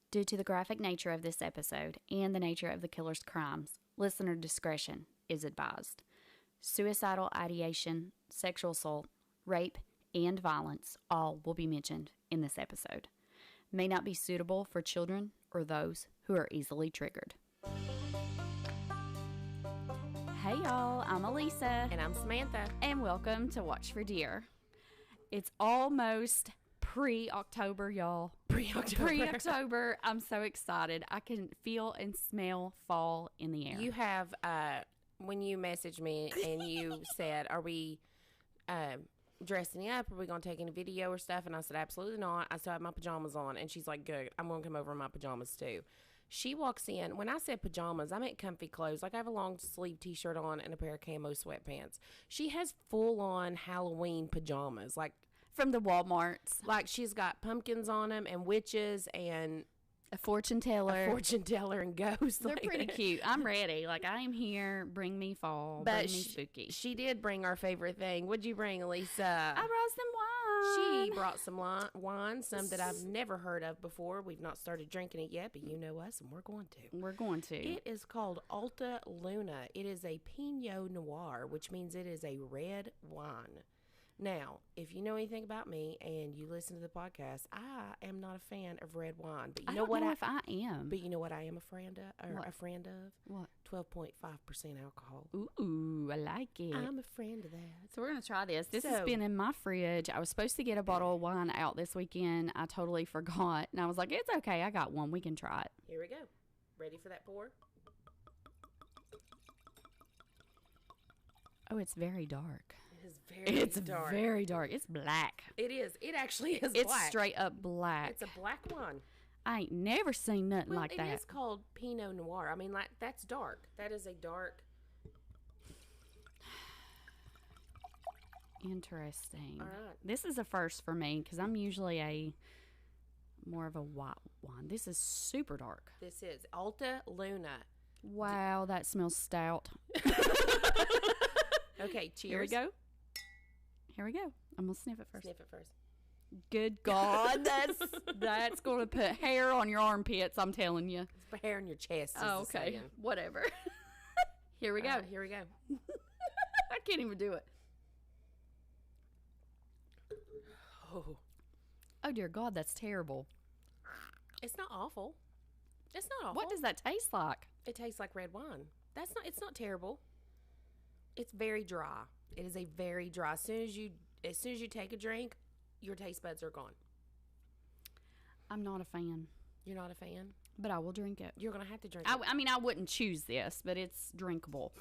Due to the graphic nature of this episode and the nature of the killer's crimes, listener discretion is advised. Suicidal ideation, sexual assault, rape, and violence all will be mentioned in this episode. May not be suitable for children or those who are easily triggered. Hey y'all, I'm Elisa. And I'm Samantha. And welcome to Watch for Deer. It's almost pre-October, y'all. Pre-October. I'm so excited. I can feel and smell fall in the air. You have, when you messaged me and you said, are we dressing up? Are we going to take any video or stuff? And I said, absolutely not. I still have my pajamas on. And she's like, good. I'm going to come over in my pajamas too. She walks in. When I said pajamas, I meant comfy clothes. Like I have a long sleeve t-shirt on and a pair of camo sweatpants. She has full on Halloween pajamas. Like from the Walmarts. Like she's got pumpkins on them and witches and a fortune teller and ghosts. They're pretty cute. I'm ready. Like I am here. Bring me fall. Bring me spooky. She did bring our favorite thing. What'd you bring, Elisa? I brought some wine. She brought some wine, some that I've never heard of before. We've not started drinking it yet, but you know us, and we're going to. We're going to. It is called Alta Luna. It is a Pinot Noir, which means it is a red wine. Now, if you know anything about me and you listen to the podcast, I am not a fan of red wine. But you know what? If I am. But you know what I am a friend of? What? A friend of? What? 12.5% alcohol. Ooh, I like it. I'm a friend of that. So we're going to try this. This has been in my fridge. I was supposed to get a bottle of wine out this weekend. I totally forgot. And I was like, it's okay. I got one. We can try it. Here we go. Ready for that pour? Oh, it's very dark. It is very dark. It's black. It is. It actually is black. It's straight up black. It's a black one. I ain't never seen nothing like that. It is called Pinot Noir. I mean, like, that's dark. That is a dark. Interesting. All right. This is a first for me because I'm usually more of a white wine. This is super dark. This is Alta Luna. Wow, that smells stout. Okay, cheers. Here we go. I'm going to sniff it first. Sniff it first. Good God. That's going to put hair on your armpits, I'm telling you. It's for hair on your chest. Oh, okay. Whatever. Here we go. Here we go. I can't even do it. Oh, dear God, that's terrible. It's not awful. It's not awful. What does that taste like? It tastes like red wine. It's not terrible. It's very dry. It is a very dry. As soon as you take a drink, your taste buds are gone. I'm not a fan. You're not a fan? But I will drink it. You're going to have to drink it. I mean, I wouldn't choose this, but it's drinkable.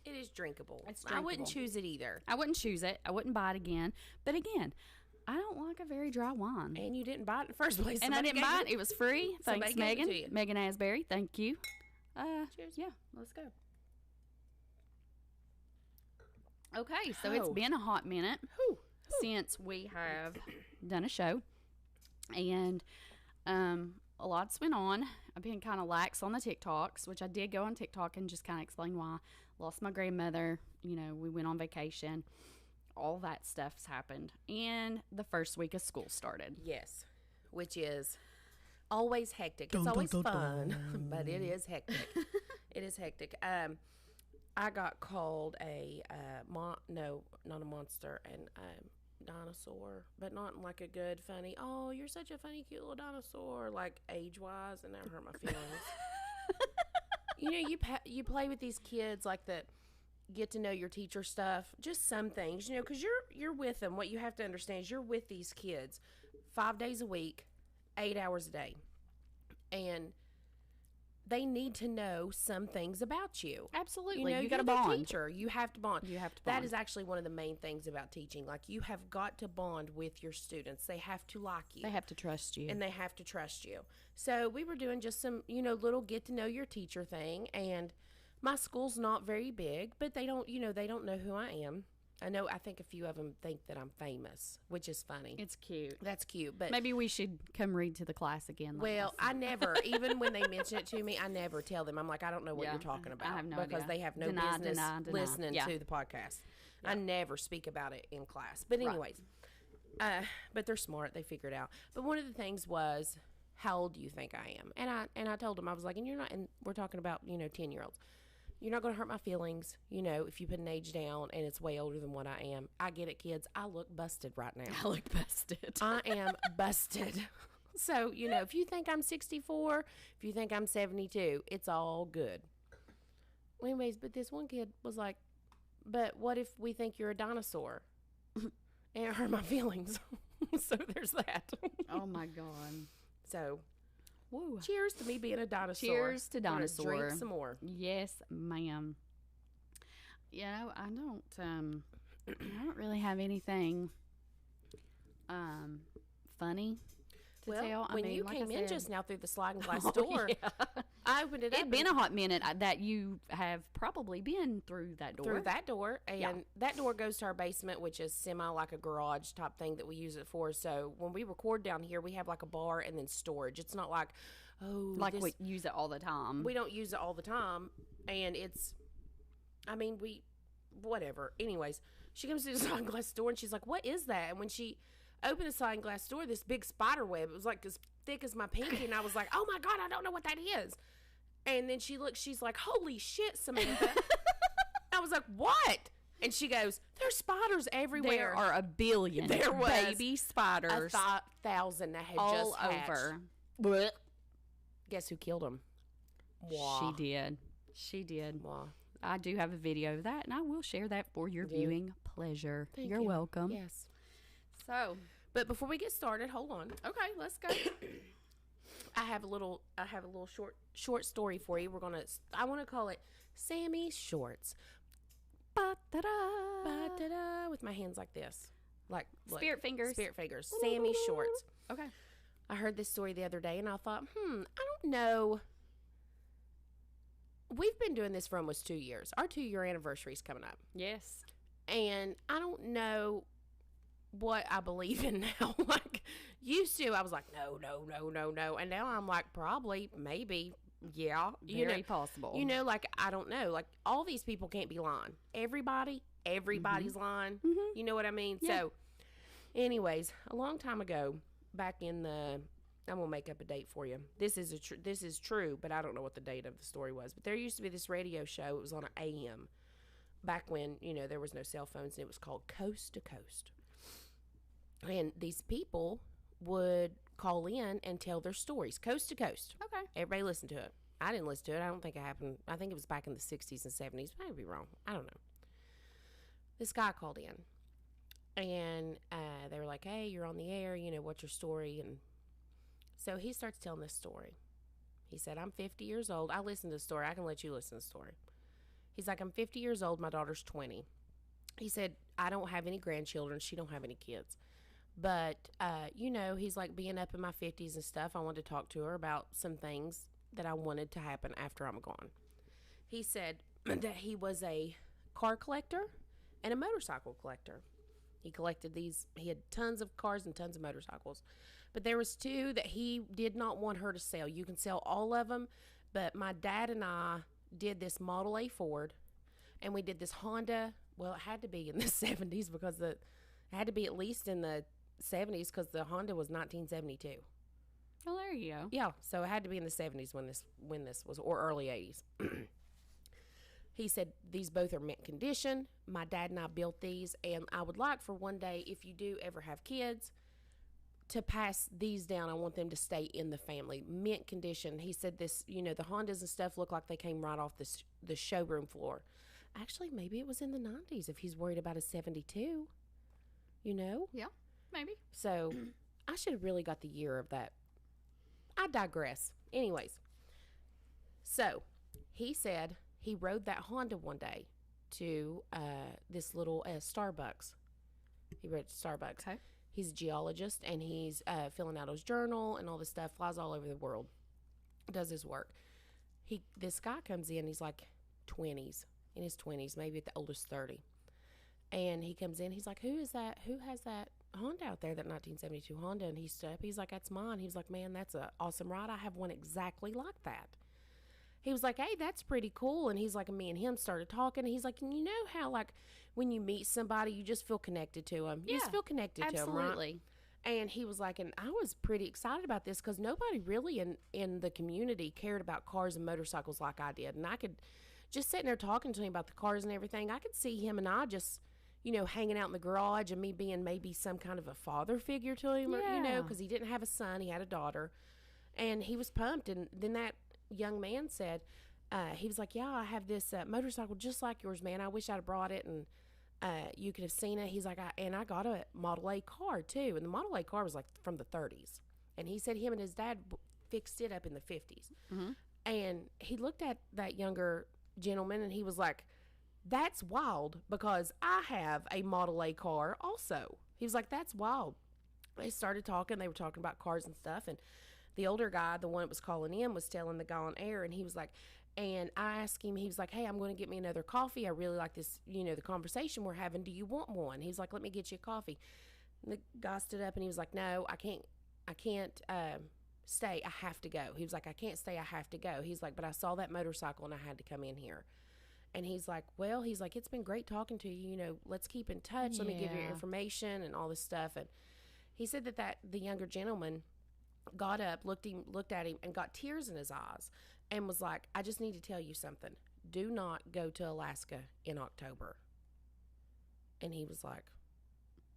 It is drinkable. It's drinkable. I wouldn't choose it either. I wouldn't choose it. I wouldn't buy it again. But again, I don't like a very dry wine. And you didn't buy it in the first place. And I didn't buy it. It was free. Thanks, Megan. Megan Asbury. Thank you. Cheers. Yeah, let's go. Okay, so it's been a hot minute since we have done a show. And a lot's went on. I've been kind of lax on the TikToks, which I did go on TikTok and just kind of explain why. Lost my grandmother. You know, we went on vacation. All that stuff's happened. And the first week of school started. Yes, which is always hectic. It's always fun, but it is hectic. It is hectic. I got called not a monster, and dinosaur, but not like a good, funny, oh, you're such a funny, cute little dinosaur, like age-wise, and that hurt my feelings. You know, you play with these kids like that, get to know your teacher stuff, just some things, you know, because you're with them. What you have to understand is you're with these kids 5 days a week, 8 hours a day, and they need to know some things about you. Absolutely. You know, you got to bond. Teacher, you have to bond. You have to bond. That is actually one of the main things about teaching. Like, you have got to bond with your students. They have to like you. They have to trust you. And they have to trust you. So we were doing just some, you know, little get to know your teacher thing. And my school's not very big, but they don't know who I am. I think a few of them think that I'm famous, which is funny. It's cute. That's cute. But maybe we should come read to the class again. Well, I never, even when they mention it to me, I never tell them. I'm like, I don't know what you're talking about. I have no because idea. They have no business listening to the podcast. I never speak about it in class. But anyways, but they're smart. They figure it out. But one of the things was, how old do you think I am? And I told him, I was like, and you're not, and we're talking about, 10-year-olds. You're not going to hurt my feelings, if you put an age down and it's way older than what I am. I get it, kids. I look busted right now. I look busted. I am busted. So, if you think I'm 64, if you think I'm 72, it's all good. Anyways, but this one kid was like, but what if we think you're a dinosaur? And it hurt my feelings. So there's that. Oh, my God. So... Woo. Cheers to me being a dinosaur. Cheers to dinosaur. Drink some more. Yes, ma'am. I don't really have anything funny to tell. When you came in just now through the sliding glass door, yeah. I opened it up. It'd been a hot minute that you have probably been through that door. Through that door, and that door goes to our basement, which is semi like a garage type thing that we use it for. So when we record down here, we have like a bar and then storage. It's not like, we use it all the time. We don't use it all the time, and whatever. Anyways, she comes to the sliding glass door, and she's like, "What is that?" And when she opened the sliding glass door, this big spider web, it was like as thick as my pinky, and I was like, "Oh my God, I don't know what that is." And then she's like, "Holy shit, Samantha." I was like, "What?" And she goes, "There's spiders everywhere." There are a billion baby spiders. 1,000 that had all just hatched. over. Blech. Guess who killed them? She did. Wow. I do have a video of that, and I will share that for your viewing pleasure. Thank You're you. welcome. Yes. So, but before we get started, hold on. Okay, let's go. I have a little short story for you. I want to call it Sammy's Shorts. Ba-da-da. Ba-da-da, with my hands like this. Like Spirit fingers. Spirit fingers. Sammy's Shorts. Okay. I heard this story the other day, and I thought, I don't know. We've been doing this for almost 2 years. Our 2-year anniversary is coming up. Yes. And I don't know what I believe in now. Like, used to, I was like, no. And now I'm like, probably, maybe, yeah. Very possible. Like, I don't know. Like, all these people can't be lying. Everybody's lying. Mm-hmm. You know what I mean? Yeah. So, anyways, a long time ago, back in I'm going to make up a date for you. This is true, but I don't know what the date of the story was. But there used to be this radio show. It was on an AM back when, there was no cell phones, and it was called Coast to Coast. And these people would call in and tell their stories, coast to coast. Okay. Everybody listened to it. I didn't listen to it. I don't think it happened. I think it was back in the 60s and 70s. I might be wrong. I don't know. This guy called in, and they were like, "Hey, you're on the air. What's your story?" And so he starts telling this story. He said, "I'm 50 years old." I listened to the story. I can let you listen to the story. He's like, "I'm 50 years old. My daughter's 20. He said, "I don't have any grandchildren. She don't have any kids. But, he's like, being up in my 50s and stuff, I wanted to talk to her about some things that I wanted to happen after I'm gone." He said that he was a car collector and a motorcycle collector. He collected these. He had tons of cars and tons of motorcycles. But there was 2 that he did not want her to sell. You can sell all of them. But my dad and I did this Model A Ford, and we did this Honda. Well, it had to be in the 70s because it had to be at least in the 70s because the Honda was 1972. Well, there you go. Yeah, so it had to be in the 70s when this was, or early 80s. He said these both are mint condition. My dad and I built these, and I would like for one day, if you do ever have kids, to pass these down. I want them to stay in the family. Mint condition. He said this, the Hondas and stuff look like they came right off the showroom floor. Actually, maybe it was in the 90s if he's worried about a 72, Yeah, maybe. So I should have really got the year of that. I digress. Anyways, so he said he rode that Honda one day to this little Starbucks. He rode to Starbucks. Okay. He's a geologist, and he's filling out his journal and all this stuff, flies all over the world, does his work. This guy comes in, he's like in his 20s, maybe at the oldest 30. And he comes in, he's like, "Who is that? Who has that Honda out there, that 1972 Honda?" And he stood up, he's like, "That's mine." He was like, "Man, that's an awesome ride. I have one exactly like that." He was like, "Hey, that's pretty cool." And he's like, me and him started talking. And he's like, "You know how, like, when you meet somebody, you just feel connected to them. You just feel connected to them, right?" Absolutely. And he was like, and I was pretty excited about this because nobody really in the community cared about cars and motorcycles like I did. And I could just sitting there talking to him about the cars and everything. I could see him and I just, hanging out in the garage and me being maybe some kind of a father figure to him, or, because he didn't have a son, he had a daughter. And he was pumped. And then that young man said, he was like, yeah, I have this motorcycle just like yours, man. I wish I'd have brought it. And you could have seen it. He's like, I got a Model A car too. And the Model A car was like from the 30s. And he said him and his dad fixed it up in the 50s. Mm-hmm. And he looked at that younger gentleman and he was like, that's wild because I have a Model A car also. He was like, that's wild. They started talking. They were talking about cars and stuff. And the older guy, the one that was calling in, was telling the guy on air. And he was like, and I asked him, he was like, hey, I'm going to get me another coffee. I really like this, the conversation we're having. Do you want one? He was like, let me get you a coffee. And the guy stood up and he was like, no, I can't stay. I have to go. He was like, I can't stay. I have to go. He's like, but I saw that motorcycle and I had to come in here. And he's like, well, it's been great talking to you. Let's keep in touch. Let me give you your information and all this stuff. And he said that the younger gentleman got up, looked at him, and got tears in his eyes and was like, I just need to tell you something. Do not go to Alaska in October. And he was like,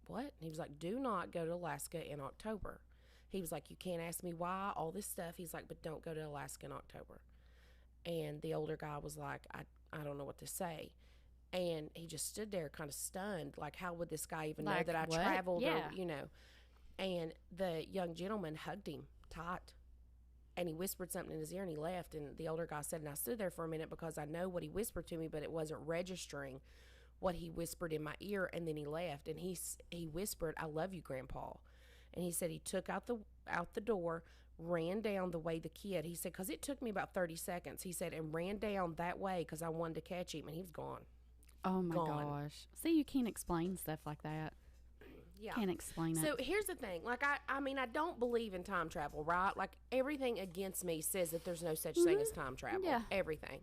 what? And he was like, do not go to Alaska in October. He was like, you can't ask me why, all this stuff. He's like, but don't go to Alaska in October. And the older guy was like, I don't know what to say. And he just stood there kind of stunned. Like, how would this guy even know that I traveled? Yeah. Or, And the young gentleman hugged him tight. And he whispered something in his ear and he left. And the older guy said, and I stood there for a minute because I know what he whispered to me, but it wasn't registering what he whispered in my ear. And then he left. And he whispered, I love you, Grandpa. And he said he took out the door, ran down the way the kid, he said, because it took me about 30 seconds. He said, and ran down that way because I wanted to catch him. And he was gone. Oh, my gosh. See, you can't explain stuff like that. Yeah. Can't explain it. So here's the thing. Like, I mean, I don't believe in time travel, right? Like, everything against me says that there's no such thing as time travel. Yeah. Everything.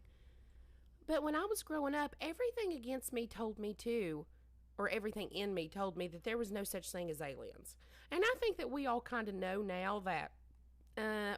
But when I was growing up, everything against me told me to, or everything in me told me that there was no such thing as aliens. And I think that we all kind of know now that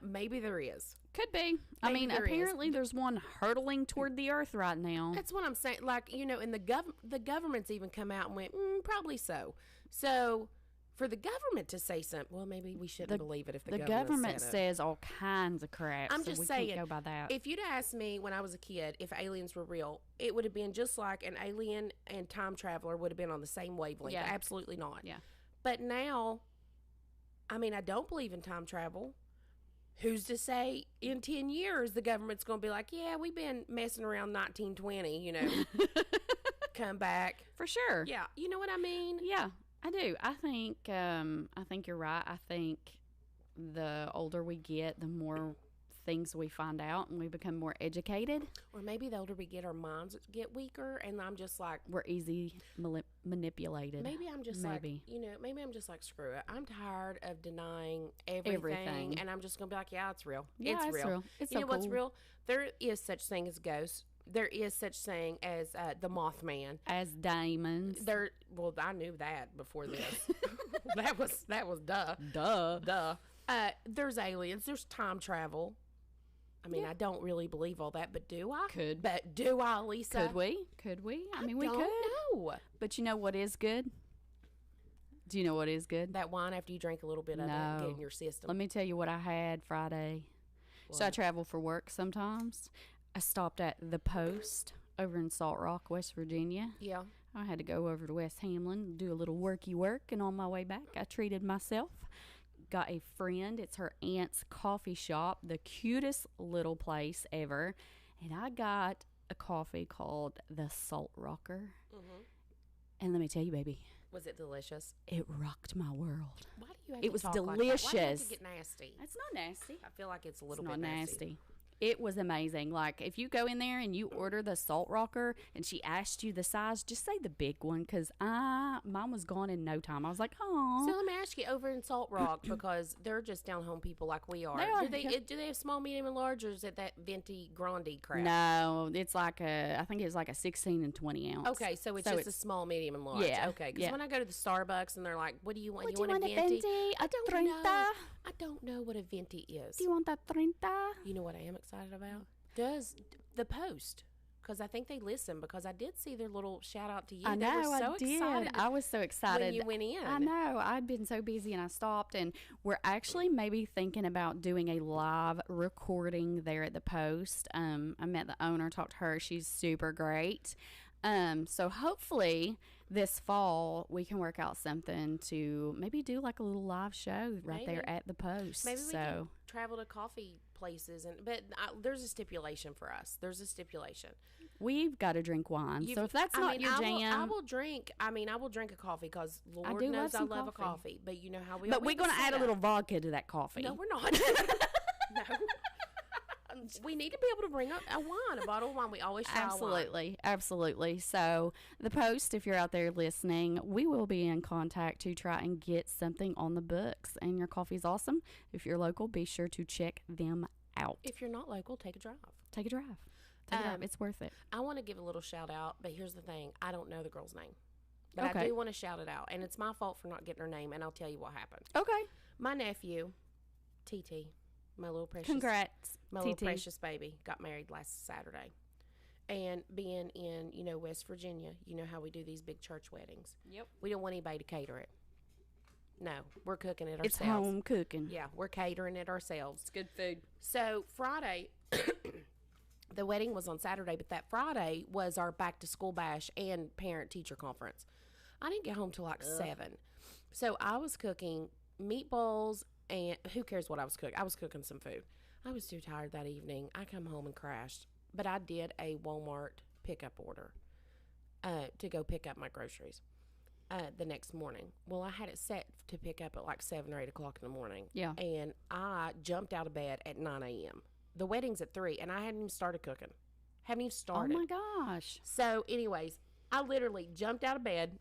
maybe there is. Could be. I mean, apparently there's one hurtling toward the earth right now. That's what I'm saying. Like, and the government's even come out and went, probably so. So for the government to say something, well, maybe we shouldn't believe it if the government says all kinds of crap. I'm just saying, can't go by that. If you'd asked me when I was a kid if aliens were real, it would have been just like an alien and time traveler would have been on the same wavelength. Yeah. Absolutely not. Yeah. But now, I mean, I don't believe in time travel. Who's to say in 10 years the government's going to be like, yeah, we've been messing around 1920, come back. For sure. Yeah. You know what I mean? Yeah, I do. I think you're right. I think the older we get, the more things we find out and we become more educated. Or maybe the older we get, our minds get weaker and I'm just like, we're easy manipulated. Maybe I'm just like, maybe I'm just like, screw it. I'm tired of denying everything. And I'm just going to be like, yeah, it's real. Yeah, it's real. It's so cool. What's real? There is such thing as ghosts. There is such thing as the Mothman. As diamonds. Well, I knew that before this. that was duh. Duh. There's aliens. There's time travel. I mean, I don't really believe all that, but do I? Could. But do I, Lisa? Could we? I mean, we could. No. But you know what is good? Do you know what is good? That wine after you drink a little bit of it and get in your system. Let me tell you what I had Friday. What? So I travel for work sometimes. I stopped at the Post over in Salt Rock, West Virginia. Yeah. I had to go over to West Hamlin, do a little worky work, and on my way back, I treated myself. Got a friend. It's her aunt's coffee shop, the cutest little place ever. And I got a coffee called the Salt Rocker. Mm-hmm. And let me tell you, baby. Was it delicious? It rocked my world. Why do you have it was talk delicious. Like that? Why do you have to get nasty? It's not nasty. I feel like it's a little bit nasty. It was amazing. Like, if you go in there and you order the salt rocker and she asked you the size, just say the big one, because mine was gone in no time. I was like, oh. So let me ask you, over in Salt Rock, because they're just down home people like we are. Do they have small, medium, and large, or is it that venti grande crap? No, it's like I think it's like a 16 and 20 ounce. Okay, so it's just a small, medium, and large. Yeah. Okay, because when I go to the Starbucks and they're like, what do you want? What do you want a venti? I don't know. I don't know what a venti is. Do you want that 30? You know what I am excited about? Does the Post, because I think they listen, because I did see their little shout out to you. I know, I did. I was so excited when you went in. I know. I'd been so busy and I stopped, and we're actually maybe thinking about doing a live recording there at the Post. I met the owner, talked to her. She's super great. So hopefully this fall we can work out something to maybe do like a little live show right there at the Post. Maybe we can travel to coffee places, but there's a stipulation for us. There's a stipulation. We've got to drink wine. So if that's not your jam, I will drink. I will drink a coffee because Lord knows I love a coffee. But you know how we. But we're going to add a little vodka to that coffee. No, we're not. No. We need to be able to bring up a bottle of wine. We always try Absolutely. Absolutely. So the Post, if you're out there listening, we will be in contact to try and get something on the books. And your coffee's awesome. If you're local, be sure to check them out. If you're not local, take a drive. Take a drive. It's worth it. I want to give a little shout out, but here's the thing. I don't know the girl's name. But I do want to shout it out. And it's my fault for not getting her name, and I'll tell you what happened. Okay. My nephew, TT, my little precious. Congrats, my TT. little precious baby, got married last Saturday. And being in, West Virginia, you know how we do these big church weddings. Yep. We don't want anybody to cater it. No, we're cooking it It's ourselves. home cooking. Yeah, we're catering it ourselves. It's good food. So Friday, the wedding was on Saturday, but that Friday was our back to school bash and parent teacher conference. I didn't get home till like 7. So I was cooking meatballs, and who cares what I was cooking? I was cooking some food. I was too tired that evening. I come home and crashed, but I did a Walmart pickup order to go pick up my groceries the next morning. Well, I had it set to pick up at like 7 or 8 o'clock in the morning. Yeah. And I jumped out of bed at 9 a.m. The wedding's at 3, and I hadn't even started cooking. Haven't even started. Oh, my gosh. So, anyways, I literally jumped out of bed,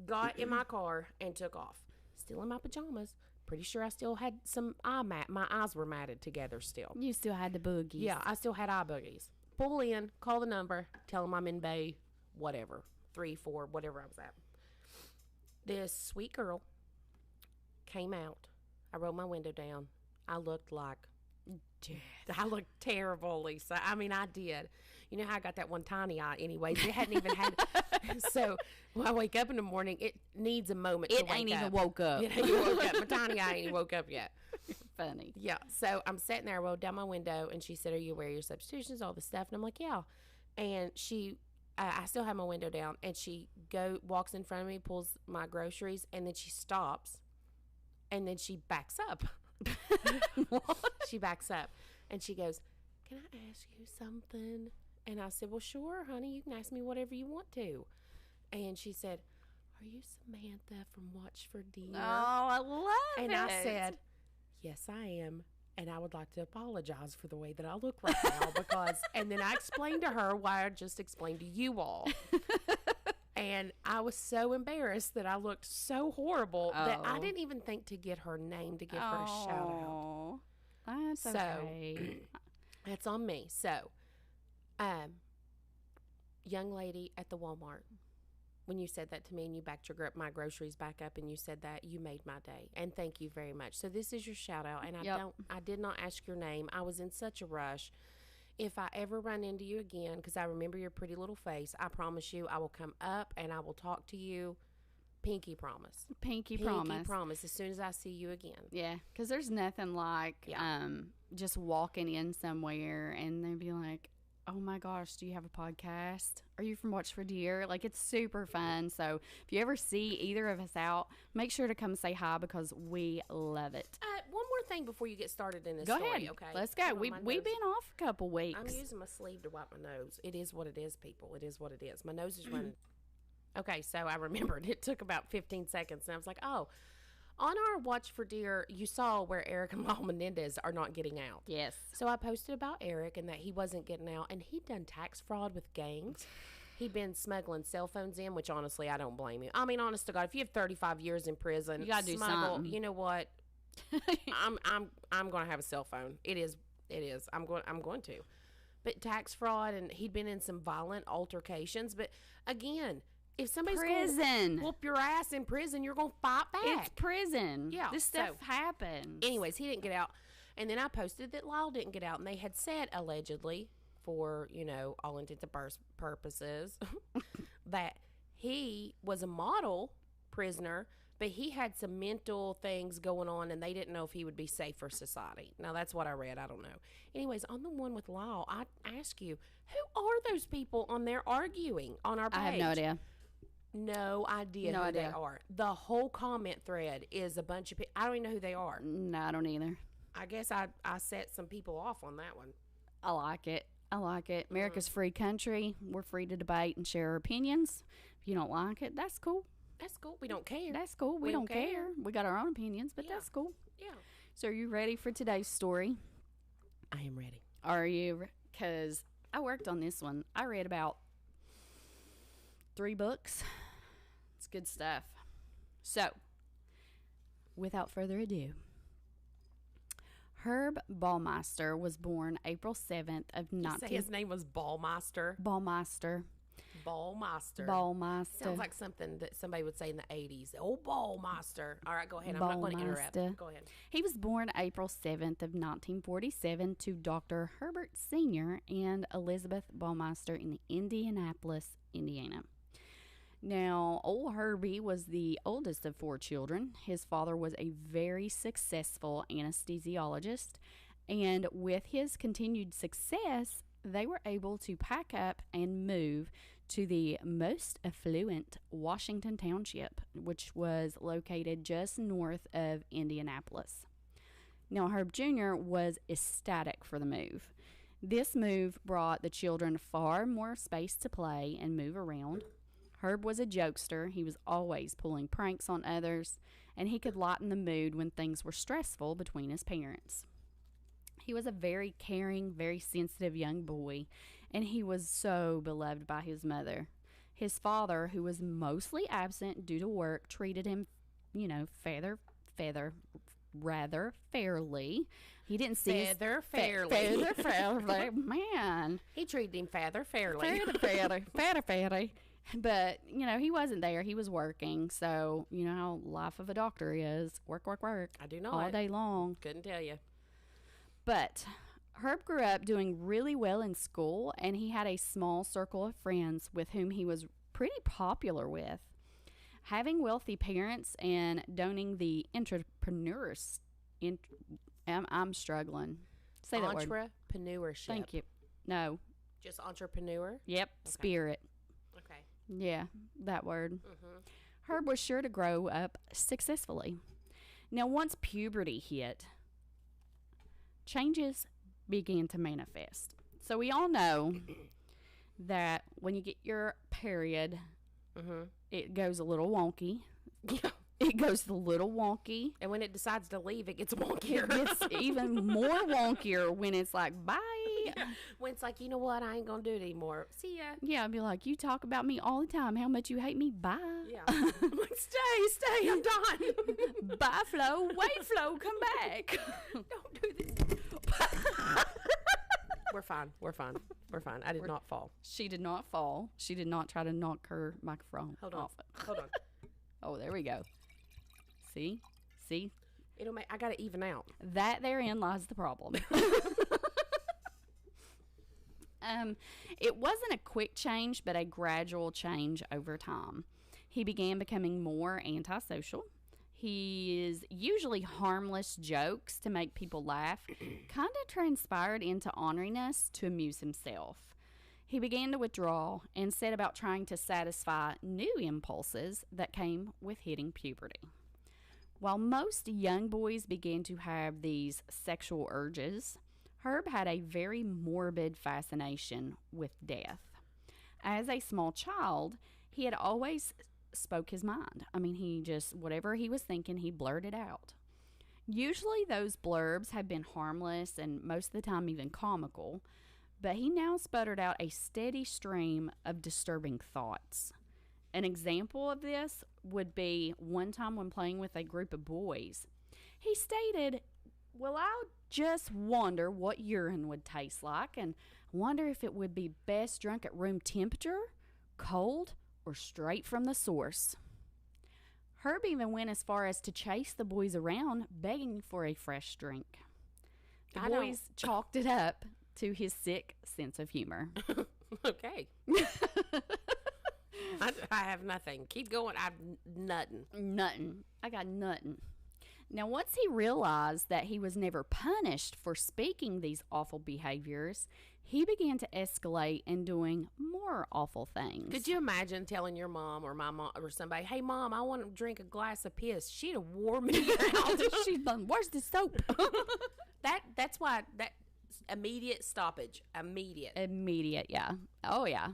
got in my car, and took off. Still in my pajamas. Pretty sure I still had some my eyes were matted together still. You still had the boogies. Yeah, I still had eye boogies. Pull in, call the number, tell them I'm in Bay, whatever, 3, 4, whatever I was at. This sweet girl came out. I rolled my window down. I looked like death. I looked terrible, Lisa. I mean, I did. You know how I got that one tiny eye anyways? It hadn't even had. So when I wake up in the morning, it needs a moment to wake up. It ain't even woke up. It ain't woke up. My tiny eye ain't even woke up yet. Funny. Yeah. So I'm sitting there, I rolled down my window, and she said, "Are you aware of your substitutions, all this stuff?" And I'm like, "Yeah." And she, I still have my window down, and she walks in front of me, pulls my groceries, and then she stops, and then she backs up. She backs up, and she goes, "Can I ask you something?" And I said, "Well, sure, honey. You can ask me whatever you want to." And she said, "Are you Samantha from Watch for Deer?" Oh, I love it. And I said, "Yes, I am. And I would like to apologize for the way that I look right now because," and then I explained to her why I just explained to you all. And I was so embarrassed that I looked so horrible that I didn't even think to get her name to give her a shout out. That's okay. That's on me. So, young lady at the Walmart, when you said that to me and you backed my groceries back up and you said that, you made my day. And thank you very much. So this is your shout out. And I did not ask your name. I was in such a rush. If I ever run into you again, because I remember your pretty little face, I promise you I will come up and I will talk to you. Pinky promise. Pinky promise as soon as I see you again. Yeah, because there's nothing like just walking in somewhere and they'd be like, "Oh my gosh, do you have a podcast? Are you from Watch for Deer?" Like, it's super fun. So if you ever see either of us out, make sure to come say hi because we love it. One more thing before you get started in this story. Go ahead. Okay. Let's go. We've been off a couple weeks. I'm using my sleeve to wipe my nose. It is what it is, people. It is what it is. My nose is running. Okay, so I remembered. It took about 15 seconds, and I was like, oh, On our Watch for Deer, you saw where Eric and Mom Menendez are not getting out. Yes. So I posted about Eric and that he wasn't getting out, and he'd done tax fraud with gangs. He'd been smuggling cell phones in, which honestly I don't blame him. I mean, honest to God, if you have 35 years in prison, you gotta do something. You know what? I'm going to have a cell phone. It is. I'm going to. But tax fraud, and he'd been in some violent altercations. But again, if somebody's going to whoop your ass in prison, you're going to fight back. It's prison. Yeah. This stuff happens. Anyways, he didn't get out. And then I posted that Lyle didn't get out. And they had said, allegedly, for, all intents and purposes, that he was a model prisoner, but he had some mental things going on, and they didn't know if he would be safe for society. Now, that's what I read. I don't know. Anyways, on the one with Lyle, I ask you, who are those people on there arguing on our page? I have no idea. No idea who they are. The whole comment thread is a bunch of people. I don't even know who they are. No, I don't either. I guess I set some people off on that one. I like it. America's free country. We're free to debate and share our opinions. If you don't like it, that's cool. That's cool. We don't care. That's cool. We don't care. We got our own opinions, but that's cool. Yeah. So are you ready for today's story? I am ready. Are you? Because I worked on this one. I read about 3 books. It's good stuff. So, without further ado, Herb Baumeister was born April 7th of 19... His name was Baumeister? Baumeister. Sounds like something that somebody would say in the 80s. Oh, Baumeister. All right, go ahead. I'm not going to interrupt. Go ahead. He was born April 7th of 1947 to Dr. Herbert Sr. and Elizabeth Baumeister in Indianapolis, Indiana. Now, old Herbie was the oldest of 4 children. His father was a very successful anesthesiologist, and with his continued success, they were able to pack up and move to the most affluent Washington Township, which was located just north of Indianapolis. Now, Herb Jr. was ecstatic for the move. This move brought the children far more space to play and move around. Herb was a jokester. He was always pulling pranks on others, and he could lighten the mood when things were stressful between his parents. He was a very caring, very sensitive young boy, and he was so beloved by his mother. His father, who was mostly absent due to work, treated him, rather fairly. He didn't see Feather fairly. Man. He treated him feather fairly. Fairly. But, he wasn't there. He was working. So, you know how life of a doctor is. Work. I do know all day long. Couldn't tell you. But Herb grew up doing really well in school, and he had a small circle of friends with whom he was pretty popular with. Having wealthy parents and donning the entrepreneurs... I'm struggling. Say that word. Entrepreneurship. Thank you. No. Just entrepreneur? Yep. Okay. Spirit. Okay. Yeah, that word. Mm-hmm. Herb was sure to grow up successfully. Now, once puberty hit, changes began to manifest. So we all know that when you get your period, it goes a little wonky. Yeah. It goes a little wonky. And when it decides to leave, it gets wonkier. It gets even more wonkier when it's like, bye. Yeah. When it's like, you know what, I ain't going to do it anymore. See ya. Yeah, I'd be like, you talk about me all the time. How much you hate me. Bye. Yeah. I'm like, stay, I'm done. Bye, Flo. Wait, Flo, come back. Don't do this. We're fine. I did not fall. She did not fall. She did not try to knock her microphone off. Hold on. Oh, there we go. See? I got to even out. That therein lies the problem. It wasn't a quick change, but a gradual change over time. He began becoming more antisocial. His usually harmless jokes to make people laugh kind of transpired into orneriness to amuse himself. He began to withdraw and set about trying to satisfy new impulses that came with hitting puberty. While most young boys began to have these sexual urges, Herb had a very morbid fascination with death. As a small child, he had always spoke his mind. I mean, he just, whatever he was thinking, he blurted out. Usually those blurbs have been harmless and most of the time even comical, but he now sputtered out a steady stream of disturbing thoughts. An example of this would be one time when playing with a group of boys. He stated, "Well, I just wonder what urine would taste like, and wonder if it would be best drunk at room temperature, cold, or straight from the source." Herb even went as far as to chase the boys around, begging for a fresh drink. The boys chalked it up to his sick sense of humor. Okay. I have nothing. Keep going. I've nothing. Nothing. I got nothing. Now, once he realized that he was never punished for speaking these awful behaviors, he began to escalate and doing more awful things. Could you imagine telling your mom or my mom or somebody, "Hey, Mom, I want to drink a glass of piss"? She'd have wore me out. She'd done, "Where's the soap?" That's why that immediate stoppage. Immediate, yeah. Oh, yeah.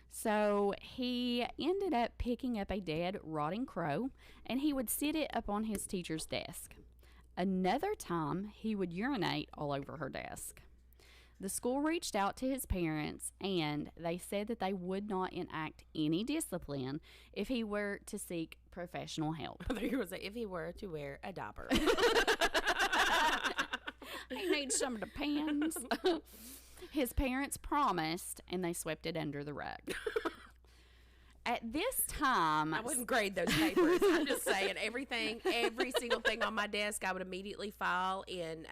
So he ended up picking up a dead, rotting crow, and he would sit it up on his teacher's desk. Another time, he would urinate all over her desk. The school reached out to his parents, and they said that they would not enact any discipline if he were to seek professional help. If he were to wear a diaper. He needs some of the pens. His parents promised, and they swept it under the rug. At this time, I wouldn't grade those papers. I'm just saying every single thing on my desk, I would immediately file in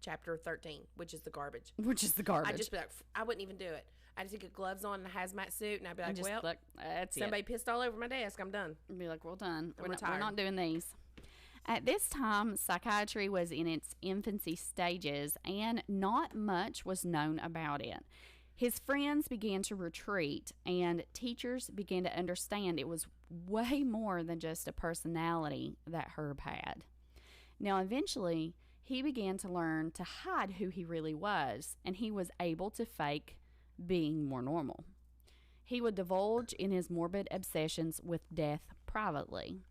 chapter 13, which is the garbage. I'd just be like, I wouldn't even do it. I'd take gloves on and a hazmat suit, and I'd be like, well, that's somebody pissed all over my desk. I'm done. I'd be like, well done. We're not doing these. At this time, psychiatry was in its infancy stages, and not much was known about it. His friends began to retreat, and teachers began to understand it was way more than just a personality that Herb had. Now, eventually, he began to learn to hide who he really was, and he was able to fake being more normal. He would divulge in his morbid obsessions with death privately.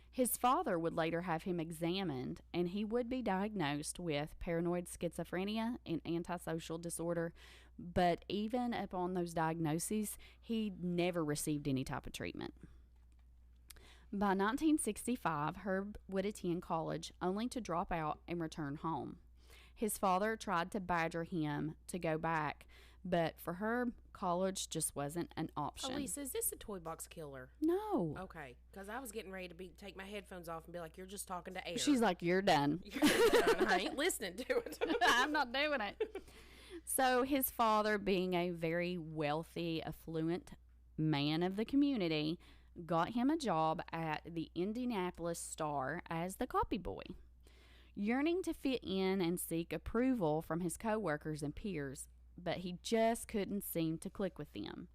His father would later have him examined, and he would be diagnosed with paranoid schizophrenia and antisocial disorder. But even upon those diagnoses, he never received any type of treatment. By 1965, Herb would attend college only to drop out and return home. His father tried to badger him to go back, but for Herb, college just wasn't an option. Lisa, is this a toy box killer? No. Okay, because I was getting ready to take my headphones off and be like, "You're just talking to air." She's like, "You're done." You're done. I ain't listening to it. I'm not doing it. So his father, being a very wealthy, affluent man of the community, got him a job at the Indianapolis Star as the copy boy. Yearning to fit in and seek approval from his coworkers and peers, but he just couldn't seem to click with them.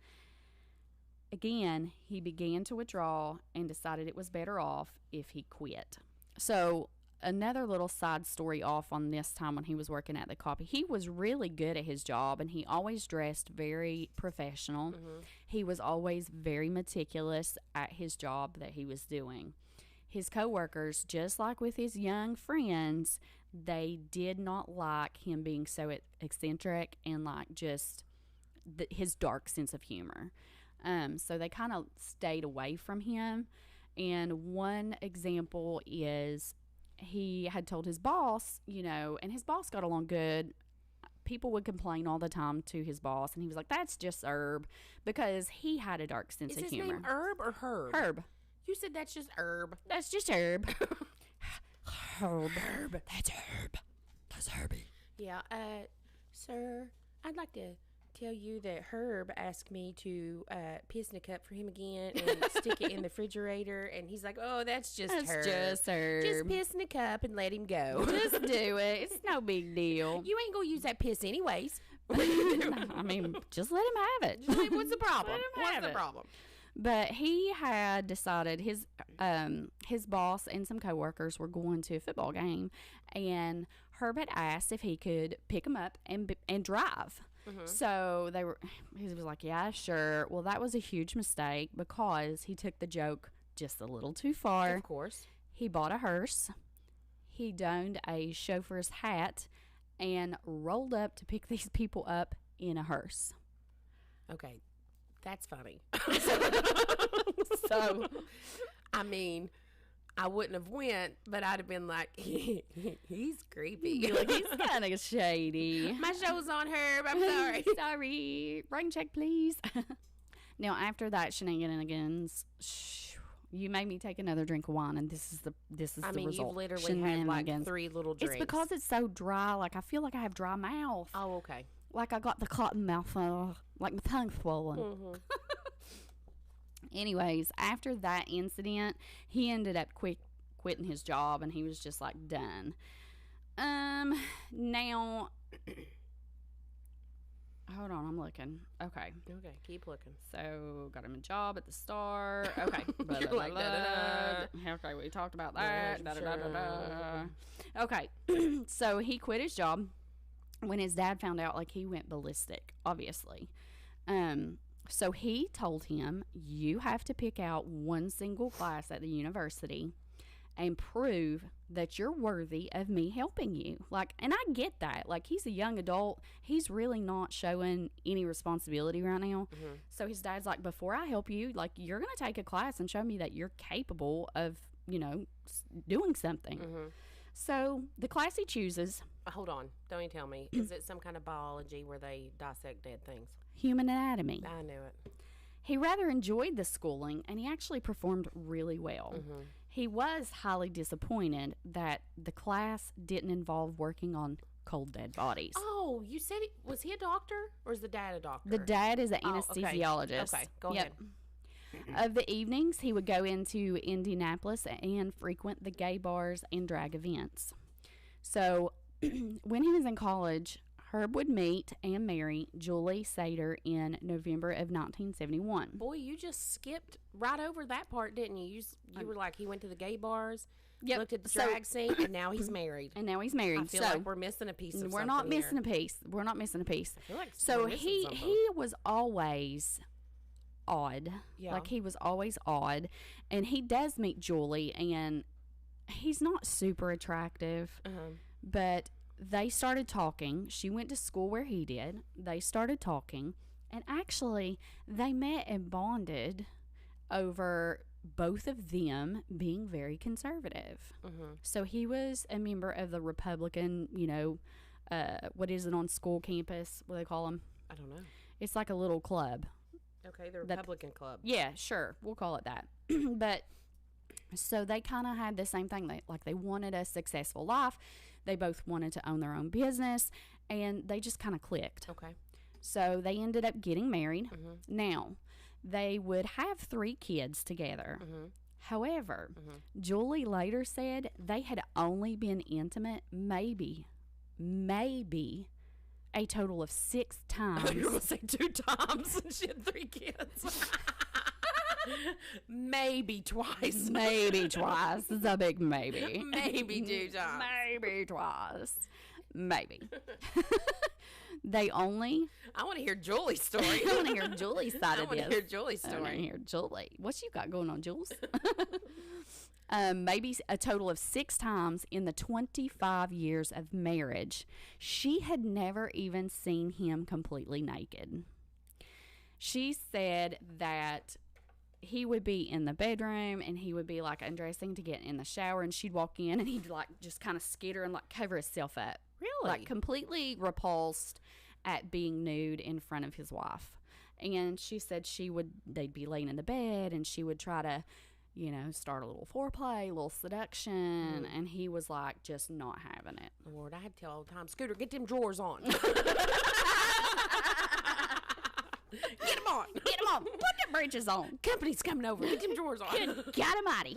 Again, he began to withdraw and decided it was better off if he quit. So, another little side story off on this time when he was working at the copy. He was really good at his job, and he always dressed very professional. Mm-hmm. He was always very meticulous at his job that he was doing. His coworkers, just like with his young friends, they did not like him being so eccentric and like just his dark sense of humor. So they kind of stayed away from him. And one example is he had told his boss, and his boss got along good. People would complain all the time to his boss, and he was like, "That's just Herb," because he had a dark sense of humor. Is his name Herb or Herb? Herb. You said that's just Herb. That's just Herb. Herb. That's Herb. That's Herbie. Yeah, sir, I'd like to tell you that Herb asked me to piss in a cup for him again and stick it in the refrigerator, and he's like, "Oh, that's just Herb. Just Herb. Just piss in a cup and let him go. Just do it. It's no big deal. You ain't gonna use that piss anyways." I mean, just let him have it. What's the problem? What's the problem? But he had decided his boss and some coworkers were going to a football game, and Herb had asked if he could pick him up and drive. So he was like, yeah, sure. Well, that was a huge mistake because he took the joke just a little too far. Of course. He bought a hearse. He donned a chauffeur's hat and rolled up to pick these people up in a hearse. Okay. That's funny. So, I mean, I wouldn't have went, but I'd have been like, he's creepy. like, he's kind of shady. My show's on, Herb. I'm sorry. Sorry. Writing check, please. Now, after that shenanigans, you made me take another drink of wine, and this is the result. You've literally had like 3 little drinks. It's because it's so dry. Like, I feel like I have dry mouth. Oh, okay. Like I got the cotton mouth, like my tongue swollen. Mm-hmm. Anyways, after that incident, he ended up quitting his job, and he was just like done. Now, hold on, I'm looking. Okay, keep looking. So, got him a job at the Star. Okay, like, okay, we talked about that. Okay, so he quit his job. When his dad found out, like, he went ballistic, obviously. So he told him, you have to pick out one single class at the university and prove that you're worthy of me helping you. Like, and I get that. Like, he's a young adult. He's really not showing any responsibility right now. Mm-hmm. So his dad's like, before I help you, like, you're going to take a class and show me that you're capable of, doing something. Mm-hmm. So the class he chooses... Hold on. Don't you tell me. Is it some kind of biology where they dissect dead things? Human anatomy. I knew it. He rather enjoyed the schooling, and he actually performed really well. Mm-hmm. He was highly disappointed that the class didn't involve working on cold dead bodies. Oh, you said was he a doctor, or is the dad a doctor? The dad is an anesthesiologist. Okay, go ahead. Of the evenings, he would go into Indianapolis and frequent the gay bars and drag events. So... when he was in college, Herb would meet and marry Julie Sater in November of 1971. Boy, you just skipped right over that part, didn't you? You were like, he went to the gay bars, looked at the drag scene, and now he's married. And now he's married. I feel like we're missing a piece of We're not missing a piece. We're not missing a piece. I feel like so he was always odd. Yeah. Like, he was always odd. And he does meet Julie, and he's not super attractive. Uh-huh. But they started talking. She went to school where he did. They started talking. And actually, they met and bonded over both of them being very conservative. Mm-hmm. So he was a member of the Republican, what is it on school campus? What do they call them? I don't know. It's like a little club. Okay, the Republican club. Yeah, sure. We'll call it that. But so they kind of had the same thing. They wanted a successful life. They both wanted to own their own business, and they just kind of clicked. Okay. So they ended up getting married. Mm-hmm. Now, they would have 3 kids together. Mm-hmm. However, Julie later said they had only been intimate maybe a total of 6 times. You were going to say 2 times, and she had 3 kids. Maybe twice. Maybe twice. It's a big maybe. Maybe 2 times. Maybe twice. Maybe. They only... I want to hear Julie's story. I want to hear Julie's side of this. I want to hear Julie's story. I want to hear Julie. What you got going on, Jules? Maybe a total of 6 times in the 25 years of marriage. She had never even seen him completely naked. She said that he would be in the bedroom and he would be like undressing to get in the shower, and she'd walk in and he'd like just kind of skitter and like cover himself up. Really? Like completely repulsed at being nude in front of his wife. And she said they'd be laying in the bed and she would try to, start a little foreplay, a little seduction. And he was like just not having it. Lord, I had to tell all the time, Scooter, get them drawers on. Get them on. Get them on. Put the britches on. Company's coming over. Get them drawers on. Good God almighty.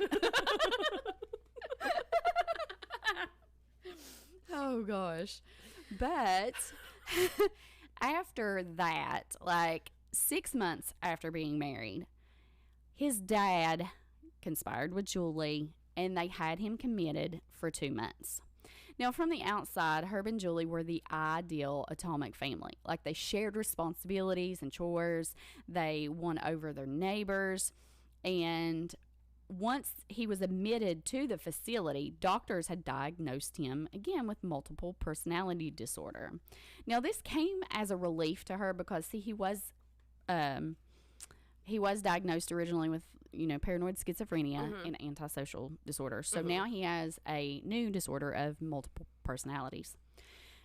Oh, gosh. But after that, like 6 months after being married, his dad conspired with Julie, and they had him committed for 2 months. Now, from the outside, Herb and Julie were the ideal atomic family. Like, they shared responsibilities and chores. They won over their neighbors. And once he was admitted to the facility, doctors had diagnosed him again with multiple personality disorder. Now, this came as a relief to her because, see, he was diagnosed originally with, paranoid schizophrenia and antisocial disorder. So now he has a new disorder of multiple personalities.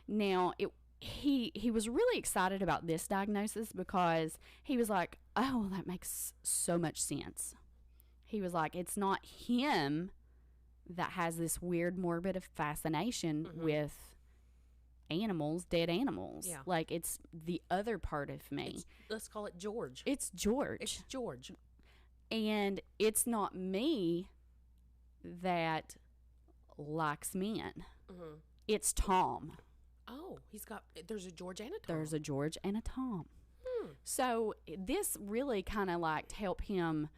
Now, he was really excited about this diagnosis because he was like, oh, that makes so much sense. He was like, it's not him that has this weird morbid fascination with animals, dead animals. Yeah. Like, it's the other part of me. Let's call it George. It's George. It's George. And it's not me that likes men. It's Tom. Oh, there's a George and a Tom. There's a George and a Tom. So this really kind of like helped him.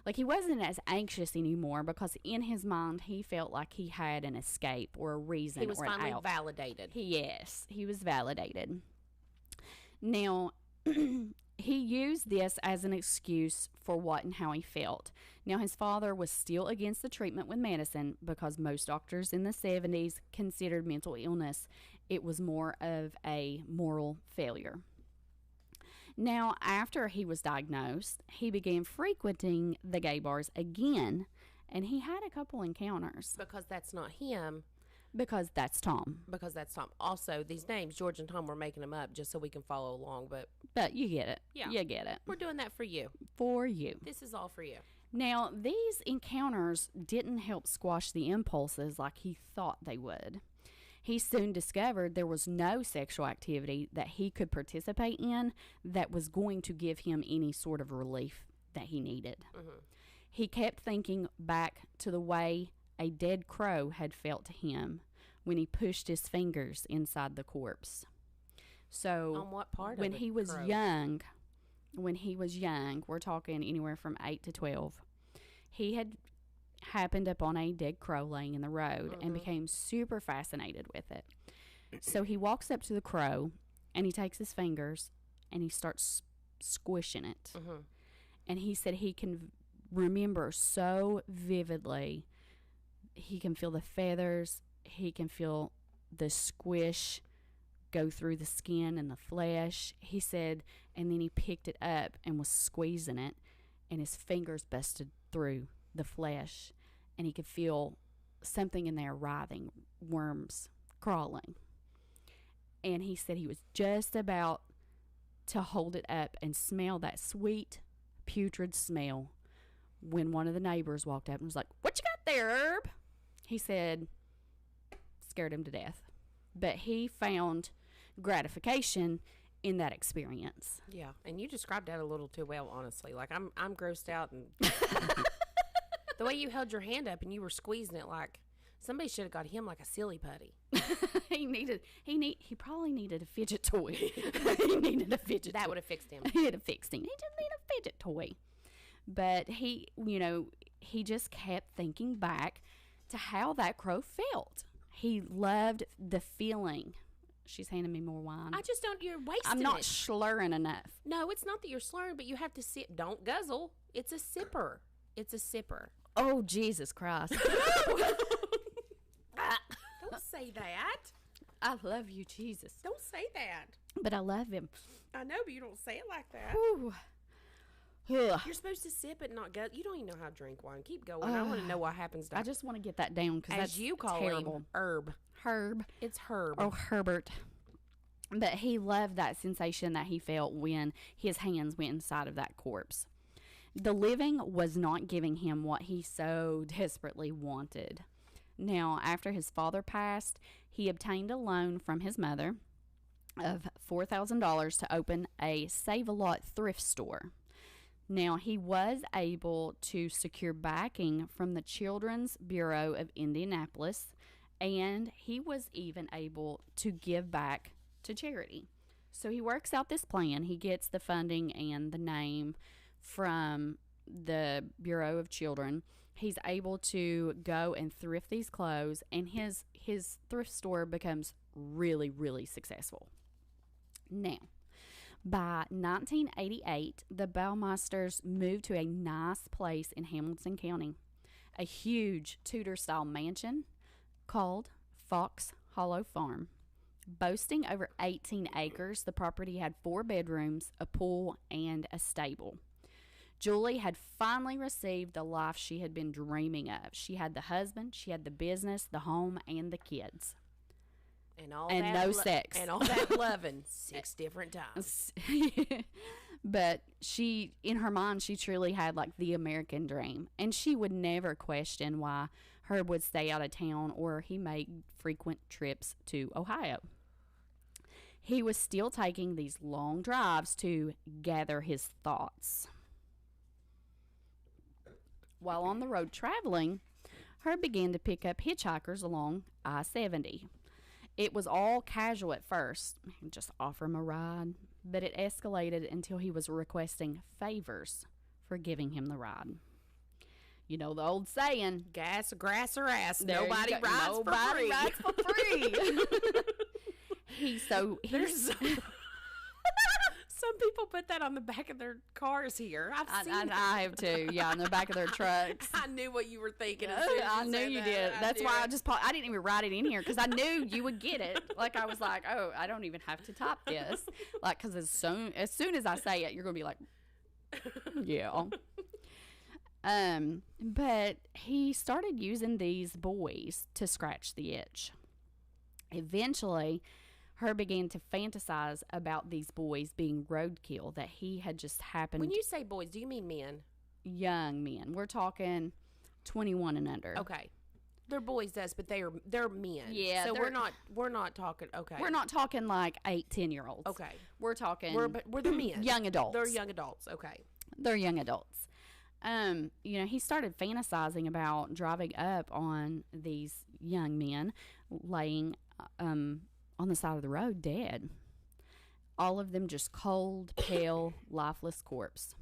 Like, he wasn't as anxious anymore because in his mind he felt like he had an escape or a reason. He was or finally an out. Validated. Yes, he was validated. Now, he used this as an excuse for what and how he felt. Now, his father was still against the treatment with medicine because most doctors in the 70s considered mental illness. It was more of a moral failure. Now, after he was diagnosed, he began frequenting the gay bars again, and he had a couple encounters. Because that's not him. Because that's Tom. Also, these names, George and Tom, we're making them up just so we can follow along, But you get it. Yeah. You get it. We're doing that for you. For you. This is all for you. Now, these encounters didn't help squash the impulses like he thought they would. He soon discovered there was no sexual activity that he could participate in that was going to give him any sort of relief that he needed. He kept thinking back to the way a dead crow had felt to him when he pushed his fingers inside the corpse. So, on what part when of he was crow? young, we're talking anywhere from 8 to 12, he had happened upon a dead crow laying in the road and became super fascinated with it. So he walks up to the crow and he takes his fingers and he starts squishing it. And he said he can remember so vividly. He can feel the feathers, he can feel the squish go through the skin and the flesh. He said, and then he picked it up and was squeezing it, and his fingers busted through the flesh, and he could feel something in there writhing, worms crawling. And he said he was just about to hold it up and smell that sweet, putrid smell when one of the neighbors walked up and was like, "What you got there, Herb?" He said, scared him to death. But he found gratification in that experience. Yeah, and you described that a little too well, honestly. Like, I'm grossed out, and the way you held your hand up and you were squeezing it, like somebody should have got him like a silly putty. He probably needed a fidget toy. He needed a fidget toy. That would have fixed him. He would have fixed him. He didn't need a fidget toy. But he just kept thinking back to how that crow felt. He loved the feeling. She's handing me more wine. You're wasting it. I'm not slurring enough. No, it's not that you're slurring, but you have to sip. Don't guzzle. It's a sipper. It's a sipper. Oh, Jesus Christ. Don't say that. I love you, Jesus. Don't say that. But I love him. I know, but you don't say it like that. Whew. You're supposed to sip it, not guzzle. You don't even know how to drink wine. Keep going. I want to know what happens. I just want to get that down because that's you call terrible. him Herb. It's Herb. Oh, Herbert. But he loved that sensation that he felt when his hands went inside of that corpse. The living was not giving him what he so desperately wanted. Now, after his father passed, he obtained a loan from his mother of $4,000 to open a Save-A-Lot thrift store. Now, he was able to secure backing from the Children's Bureau of Indianapolis, and he was even able to give back to charity. So he works out this plan. He gets the funding and the name from the Bureau of Children, He's able to go and thrift these clothes, and his thrift store becomes really, really successful. Now, by 1988, the Baumeisters moved to a nice place in Hamilton County, a huge Tudor-style mansion called Fox Hollow Farm. Boasting over 18 acres, the property had 4 bedrooms, a pool, and a stable. Julie had finally received the life she had been dreaming of. She had the husband, she had the business, the home, and the kids. And no sex. And all that loving 6 different times. But she, in her mind, she truly had like the American dream. And she would never question why Herb would stay out of town or he made frequent trips to Ohio. He was still taking these long drives to gather his thoughts. While on the road traveling, Herb began to pick up hitchhikers along I-70. It was all casual at first, just offer him a ride, but it escalated until he was requesting favors for giving him the ride. You know the old saying, gas, grass, or ass. Nobody rides for free. Some people put that on the back of their cars here. I've seen I have too. Yeah, on the back of their trucks. I knew what you were thinking. I knew you did. That's why I didn't even write it in here because I knew you would get it. Like I was like, oh, I don't even have to top this. Like because as soon as I say it, you're gonna be like, yeah. But he started using these boys to scratch the itch. Eventually, Herb began to fantasize about these boys being roadkill that he had just happened. When you say boys, do you mean men? Young men. We're talking 21 and under. Okay. They're boys, but they're men. Yeah. So we're not talking. Okay. We're not talking like 8-10-year-olds. Okay. We're talking. We're the men. Young adults. They're young adults. Okay. They're young adults. He started fantasizing about driving up on these young men laying on the side of the road dead. All of them just cold, pale, lifeless corpse.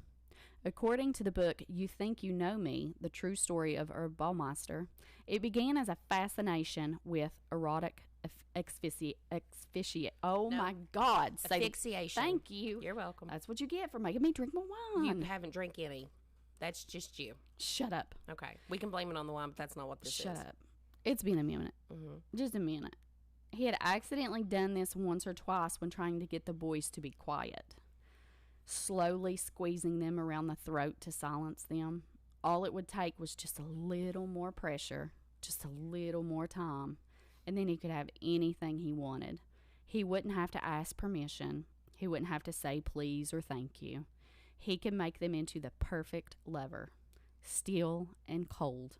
According to the book You Think You Know Me, the true story of Herb Baumeister, it began as a fascination with erotic asphyxiation. Oh no. My God. Asphyxiation. Thank you. You're welcome. That's what you get for making me drink my wine. You haven't drank any. That's just you. Shut up. Okay. We can blame it on the wine, but that's not what this is. Shut up. It's been a minute. Mm-hmm. Just a minute. He had accidentally done this once or twice when trying to get the boys to be quiet. Slowly squeezing them around the throat to silence them. All it would take was just a little more pressure, just a little more time, and then he could have anything he wanted. He wouldn't have to ask permission. He wouldn't have to say please or thank you. He could make them into the perfect lover, still and cold,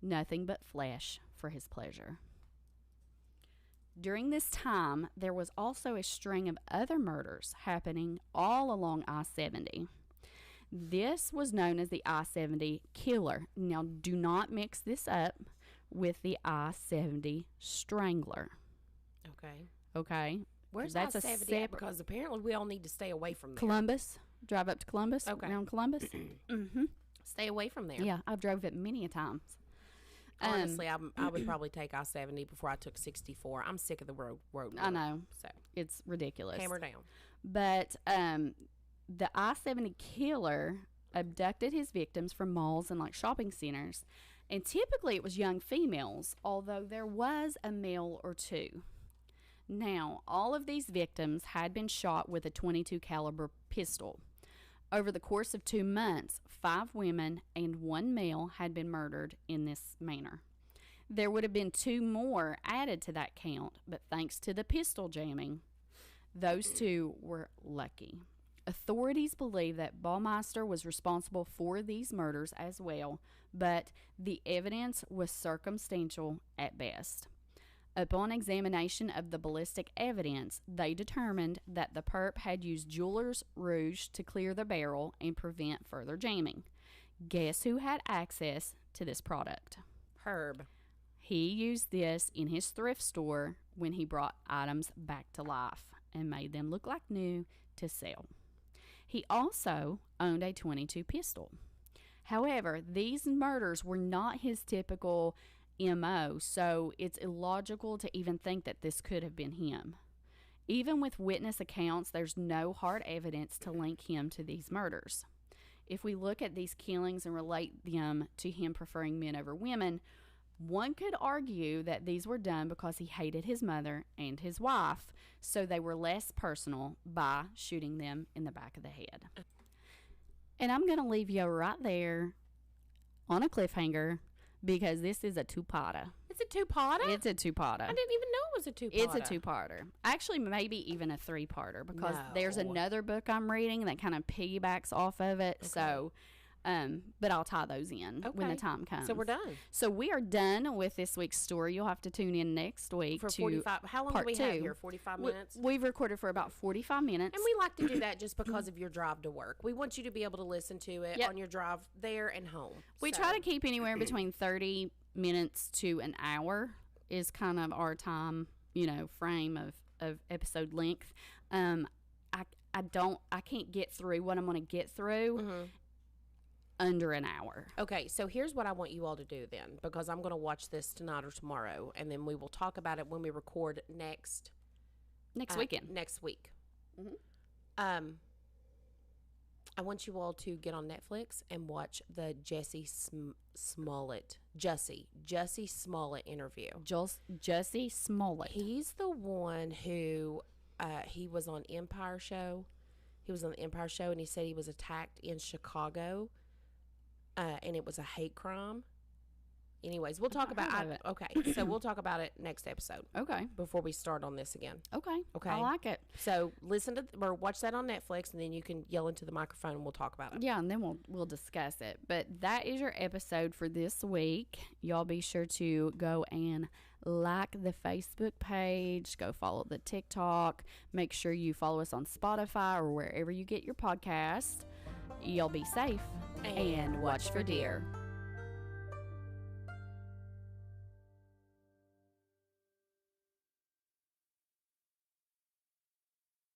nothing but flesh for his pleasure. During this time, there was also a string of other murders happening all along I-70. This was known as the I-70 killer. Now, do not mix this up with the I-70 strangler. Okay? Where's that's I-70 at? Because apparently we all need to stay away from there. Columbus. Drive up to Columbus. Okay. Around Columbus. Mm-hmm. Stay away from there. Yeah, I've drove it many a times. Honestly, I would probably take I-70 before I took 64. I'm sick of the road. I know. So it's ridiculous. Hammer down. But the I-70 killer abducted his victims from malls and like shopping centers. And typically it was young females, although there was a male or two. Now, all of these victims had been shot with a .22 caliber pistol. Over the course of 2 months, 5 women and 1 male had been murdered in this manner. There would have been 2 more added to that count, but thanks to the pistol jamming, those 2 were lucky. Authorities believe that Baumeister was responsible for these murders as well, but the evidence was circumstantial at best. Upon examination of the ballistic evidence, they determined that the perp had used jeweler's rouge to clear the barrel and prevent further jamming. Guess who had access to this product? Herb. He used this in his thrift store when he brought items back to life and made them look like new to sell. He also owned a .22 pistol. However, these murders were not his typical MO, so it's illogical to even think that this could have been him. Even with witness accounts, there's no hard evidence to link him to these murders. If we look at these killings and relate them to him preferring men over women, one could argue that these were done because he hated his mother and his wife, so they were less personal by shooting them in the back of the head. And I'm going to leave you right there on a cliffhanger because this is a two-parter. It's a two-parter? It's a two-parter. I didn't even know it was a two-parter. It's a two-parter. Actually, maybe even a three-parter because there's another book I'm reading that kind of piggybacks off of it. Okay. So, but I'll tie those in when the time comes. So we're done. So we are done with this week's story. You'll have to tune in next week for 45. How long do we have here? 45 minutes? We've recorded for about 45 minutes. And we like to do that just because of your drive to work. We want you to be able to listen to it on your drive there and home. We try to keep anywhere between 30 minutes to an hour is kind of our time, frame of episode length. I can't get through what I'm going to get through under an hour. Okay, so here's what I want you all to do then, because I'm going to watch this tonight or tomorrow, and then we will talk about it when we record next weekend. Next week. I want you all to get on Netflix and watch the Jussie Smollett interview. Jussie Smollett. He's the one who he was on Empire Show. He was on the Empire Show, and he said he was attacked in Chicago, and it was a hate crime. Anyways, we'll talk about it. Okay, so we'll talk about it next episode. Okay. Before we start on this again. Okay. Okay. I like it. So listen to or watch that on Netflix, and then you can yell into the microphone, and we'll talk about it. Yeah, and then we'll discuss it. But that is your episode for this week. Y'all be sure to go and like the Facebook page. Go follow the TikTok. Make sure you follow us on Spotify or wherever you get your podcast. Y'all be safe and watch for deer.